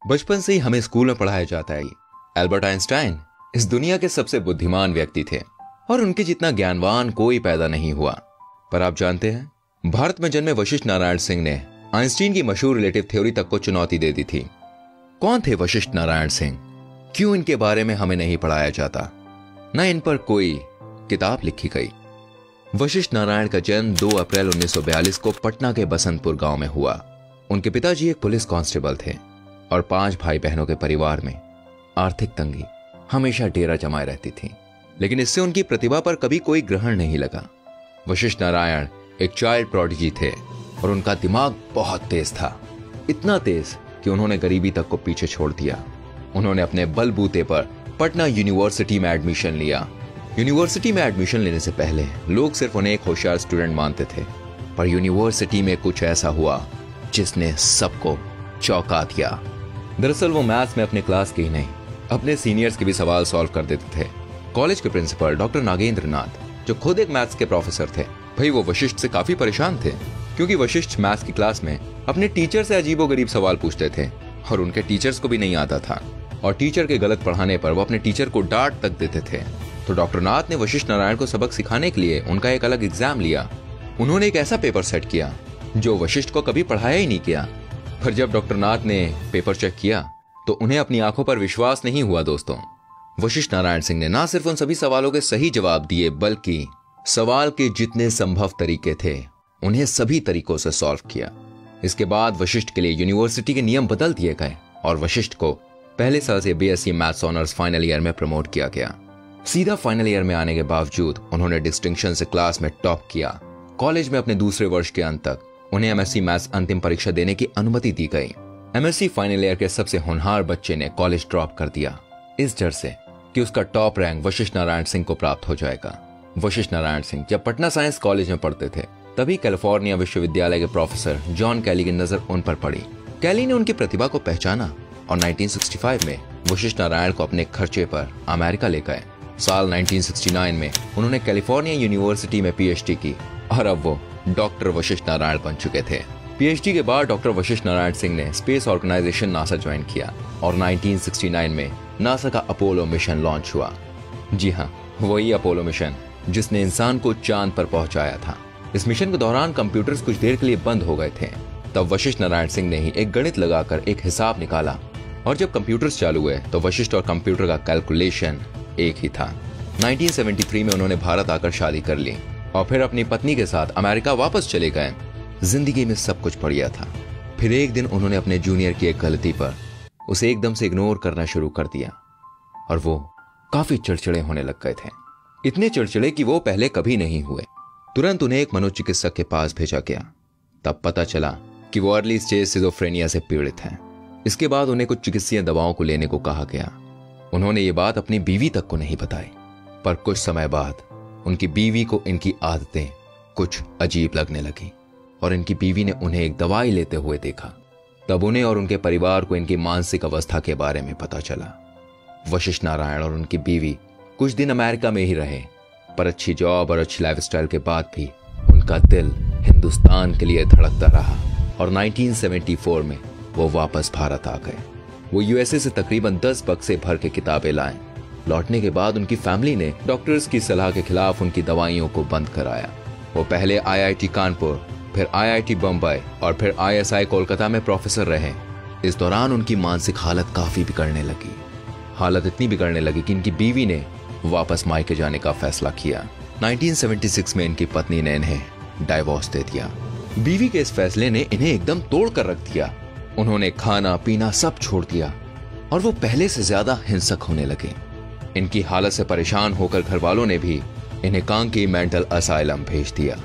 बचपन से ही हमें स्कूल में पढ़ाया जाता है एल्बर्ट आइंस्टाइन इस दुनिया के सबसे बुद्धिमान व्यक्ति थे और उनके जितना ज्ञानवान कोई पैदा नहीं हुआ। पर आप जानते हैं, भारत में जन्मे वशिष्ठ नारायण सिंह ने आइंस्टीन की मशहूर रिलेटिव थ्योरी तक को चुनौती दे दी थी। कौन थे वशिष्ठ नारायण सिंह? क्यों इनके बारे में हमें नहीं पढ़ाया जाता, न इन पर कोई किताब लिखी गई? वशिष्ठ नारायण का जन्म 2 अप्रैल 1942 को पटना के बसंतपुर गांव में हुआ। उनके पिताजी एक पुलिस कांस्टेबल थे और 5 भाई बहनों के परिवार में आर्थिक तंगी हमेशा डेरा जमाए रहती थी, लेकिन इससे उनकी प्रतिभा पर कभी कोई ग्रहण नहीं लगा। वशिष्ठ नारायण एक चाइल्ड प्रोडिजी थे और उनका दिमाग बहुत तेज था, इतना तेज कि उन्होंने गरीबी तक को पीछे छोड़ दिया। उन्होंने अपने बलबूते पर पटना यूनिवर्सिटी में एडमिशन लिया। यूनिवर्सिटी में एडमिशन लेने से पहले लोग सिर्फ उन्हें एक होशियार स्टूडेंट मानते थे, पर यूनिवर्सिटी में कुछ ऐसा हुआ जिसने सबको चौंका दिया। दरअसल वो मैथ्स में अपने क्लास के ही नहीं, अपने सीनियर्स के भी सवाल सॉल्व कर देते थे। कॉलेज के प्रिंसिपल डॉक्टर नागेंद्र नाथ, जो खुद एक मैथ्स के प्रोफेसर थे, भाई वो वशिष्ठ से काफी परेशान थे, क्योंकि वशिष्ठ मैथ्स की क्लास में अपने टीचर से अजीबोगरीब सवाल पूछते थे और उनके टीचर्स को भी नहीं आता था, और टीचर के गलत पढ़ाने पर वो अपने टीचर को डांट तक देते थे। तो डॉक्टर नाथ ने वशिष्ठ नारायण को सबक सिखाने के लिए उनका एक अलग एग्जाम लिया। उन्होंने एक ऐसा पेपर सेट किया जो वशिष्ठ को कभी पढ़ाया ही नहीं किया। पर जब डॉक्टर नाथ ने पेपर चेक किया तो उन्हें अपनी आंखों पर विश्वास नहीं हुआ। दोस्तों, वशिष्ठ नारायण सिंह ने ना सिर्फ उन सभी सवालों के सही जवाब दिए, बल्कि सवाल के जितने संभव तरीके थे उन्हें सभी तरीकों से सॉल्व किया। इसके बाद वशिष्ठ के लिए यूनिवर्सिटी के नियम बदल दिए गए और वशिष्ठ को पहले साल से BSc maths honours final year में प्रमोट किया गया। सीधा फाइनल ईयर में आने के बावजूद उन्होंने डिस्टिंक्शन से क्लास में टॉप किया। कॉलेज में अपने दूसरे वर्ष के अंत तक उन्हें एमएससी मैथ्स अंतिम परीक्षा देने की अनुमति दी गई। एमएससी फाइनल ईयर के सबसे होनहार बच्चे ने कॉलेज ड्रॉप कर दिया, इस डर से कि उसका टॉप रैंक वशिष्ठ नारायण सिंह को प्राप्त हो जाएगा। वशिष्ठ नारायण सिंह जब पटना साइंस कॉलेज में पढ़ते थे, तभी कैलिफोर्निया विश्वविद्यालय के प्रोफेसर जॉन कैली की नजर उन पर पड़ी। कैली ने उनकी प्रतिभा को पहचाना और 1965 में वशिष्ठ नारायण को अपने खर्चे पर अमेरिका ले गए। साल 1969 में उन्होंने कैलिफोर्निया यूनिवर्सिटी में पीएचडी की और अब वो डॉक्टर वशिष्ठ नारायण बन चुके थे। पीएचडी के बाद डॉक्टर वशिष्ठ नारायण सिंह ने स्पेस ऑर्गेनाइजेशन नासा ज्वाइन किया और 1969 में नासा का अपोलो मिशन लॉन्च हुआ। जी हाँ, वही अपोलो मिशन जिसने इंसान को चांद पर पहुंचाया था। इस मिशन के दौरान कंप्यूटर्स कुछ देर के लिए बंद हो गए थे। तब वशिष्ठ नारायण सिंह ने ही एक गणित लगाकर एक हिसाब निकाला और जब कंप्यूटर्स चालू हुए तो वशिष्ठ और कंप्यूटर का कैलकुलेशन एक ही था। 1973 में उन्होंने भारत आकर शादी कर ली और फिर अपनी पत्नी के साथ अमेरिका वापस चले गए। जिंदगी में सब कुछ बढ़िया था। फिर एक दिन उन्होंने अपने जूनियर की एक गलती पर उसे एकदम से इग्नोर करना शुरू कर दिया और वो काफी चिड़चिड़े होने लग गए थे। इतने चिड़चिड़े कि वो पहले कभी नहीं हुए। तुरंत उन्हें एक मनोचिकित्सक के पास भेजा गया। तब पता चला कि वो अर्ली स्टेज सिजोफ्रेनिया से पीड़ित हैं। इसके बाद उन्हें कुछ चिकित्सीय दवाओं को लेने को कहा गया। उन्होंने ये बात अपनी बीवी तक को नहीं बताई, पर कुछ समय बाद उनकी बीवी को इनकी आदतें कुछ अजीब लगने लगी और इनकी बीवी ने उन्हें एक दवाई लेते हुए देखा। तब उन्हें और उनके परिवार को इनकी मानसिक अवस्था के बारे में पता चला। वशिष्ठ नारायण और उनकी बीवी कुछ दिन अमेरिका में ही रहे, पर अच्छी जॉब और अच्छी लाइफस्टाइल के बाद भी उनका दिल हिंदुस्तान के लिए धड़कता रहा और 1974 में वो वापस भारत आ गए। वो यूएसए से तकरीबन 10 बक्से भर के किताबें लाए। लौटने के बाद उनकी फैमिली ने डॉक्टर्स की सलाह के खिलाफ उनकी दवाइयों को बंद कराया। वो पहले आईआईटी कानपुर, फिर आईआईटी बम्बई और फिर आईएसआई कोलकाता में प्रोफेसर रहे। इस दौरान उनकी मानसिक हालत काफी बिगड़ने लगी। हालत इतनी बिगड़ने लगी कि इनकी बीवी ने वापस मायके जाने का फैसला किया। 1976 में इनकी पत्नी ने इन्हें डाइवोर्स दे दिया। बीवी के इस फैसले ने इन्हें एकदम तोड़ कर रख दिया। उन्होंने खाना पीना सब छोड़ दिया और वो पहले से ज्यादा हिंसक होने लगे। इनकी हालत से परेशान होकर घर वालों ने भी इन्हें कांकी मेंटल असाइलम भेज दिया।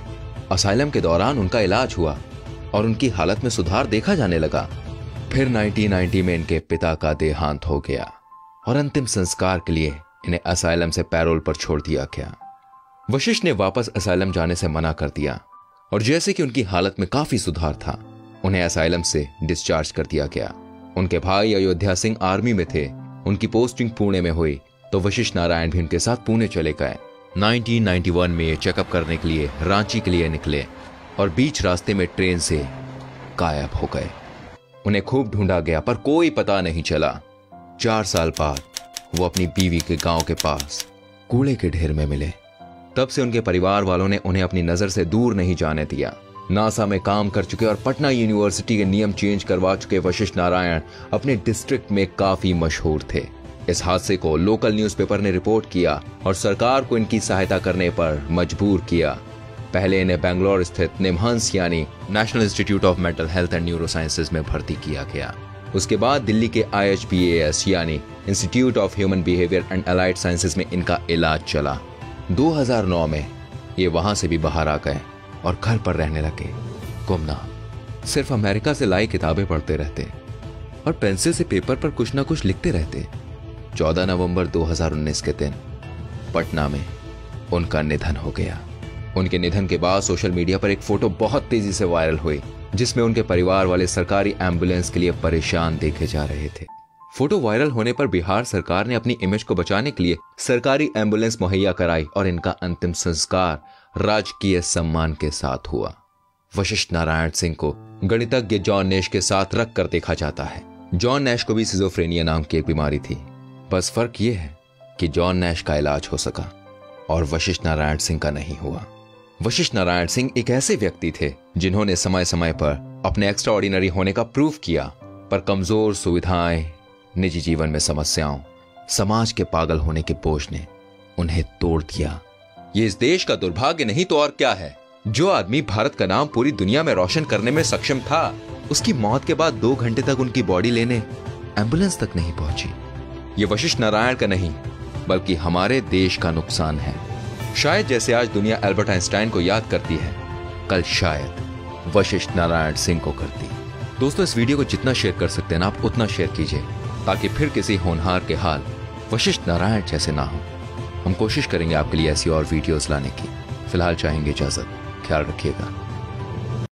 असाइलम के दौरान उनका इलाज हुआ और उनकी हालत में सुधार देखा जाने लगा। फिर 1990 में इनके पिता का देहांत हो गया और अंतिम संस्कार के लिए इन्हें असाइलम से पैरोल पर छोड़ दिया गया। वशिष्ठ ने वापस असाइलम जाने से मना कर दिया और जैसे कि उनकी हालत में काफी सुधार था, उन्हें असाइलम से डिस्चार्ज कर दिया गया। उनके भाई अयोध्या सिंह आर्मी में थे। उनकी पोस्टिंग पुणे में हुई तो वशिष्ठ नारायण भी उनके साथ पुणे चले गए। 1991 में ये चेकअप करने के लिए रांची के लिए निकले और बीच रास्ते में ट्रेन से गायब हो गए। उन्हें खूब ढूंढा गया पर कोई पता नहीं चला। 4 साल बाद वो अपनी बीवी के गांव के पास कूड़े के ढेर में मिले। तब से उनके परिवार वालों ने उन्हें अपनी नजर से दूर नहीं जाने दिया। नासा में काम कर चुके और पटना यूनिवर्सिटी के नियम चेंज करवा चुके वशिष्ठ नारायण अपने डिस्ट्रिक्ट में काफी मशहूर थे। इस हादसे को लोकल न्यूज़पेपर ने रिपोर्ट किया और सरकार को इनकी सहायता करने पर मजबूर किया। पहले इन्हें बेंगलोर स्थित निमहंस यानी national institute of mental health and neuro sciences में भर्ती किया गया। उसके बाद दिल्ली के IHBAS यानी institute of human behaviour and allied sciences में इनका इलाज चला। 2009 में ये वहां से भी बाहर आ गए और घर पर रहने लगे। गुमनाम, सिर्फ अमेरिका से लाई किताबें पढ़ते रहते और पेंसिल से पेपर पर कुछ ना कुछ लिखते रहते। 14 नवंबर 2019 के दिन पटना में उनका निधन हो गया। उनके निधन के बाद सोशल मीडिया पर एक फोटो बहुत तेजी से वायरल हुई, जिसमें उनके परिवार वाले सरकारी एम्बुलेंस के लिए परेशान देखे जा रहे थे। फोटो वायरल होने पर बिहार सरकार ने अपनी इमेज को बचाने के लिए सरकारी एम्बुलेंस मुहैया कराई और इनका अंतिम संस्कार राजकीय सम्मान के साथ हुआ। वशिष्ठ नारायण सिंह को गणितज्ञ जॉन नैश के साथ रख कर देखा जाता है। जॉन नैश को भी सिजोफ्रेनिया नाम की एक बीमारी थी। बस फर्क यह है कि जॉन नैश का इलाज हो सका और वशिष्ठ नारायण सिंह का नहीं हुआ। वशिष्ठ नारायण सिंह एक ऐसे व्यक्ति थे जिन्होंने समय समय पर अपने एक्स्ट्रा ऑर्डिनरी होने का प्रूफ किया, पर कमजोर सुविधाएं, निजी जीवन में समस्याओं, समाज के पागल होने के बोझ ने उन्हें तोड़ दिया। ये इस देश का दुर्भाग्य नहीं तो और क्या है। जो आदमी भारत का नाम पूरी दुनिया में रोशन करने में सक्षम था, उसकी मौत के बाद 2 घंटे तक उनकी बॉडी लेने एम्बुलेंस तक नहीं पहुंची। ये वशिष्ठ नारायण का नहीं बल्कि हमारे देश का नुकसान है। शायद जैसे आज दुनिया एल्बर्ट आइंस्टाइन को याद करती है, कल शायद वशिष्ठ नारायण सिंह को करती। दोस्तों, इस वीडियो को जितना शेयर कर सकते हैं ना आप उतना शेयर कीजिए, ताकि फिर किसी होनहार के हाल वशिष्ठ नारायण जैसे ना हो। हम कोशिश करेंगे आपके लिए ऐसी और वीडियोस लाने की। फिलहाल चाहेंगे इजाजत। ख्याल रखिएगा।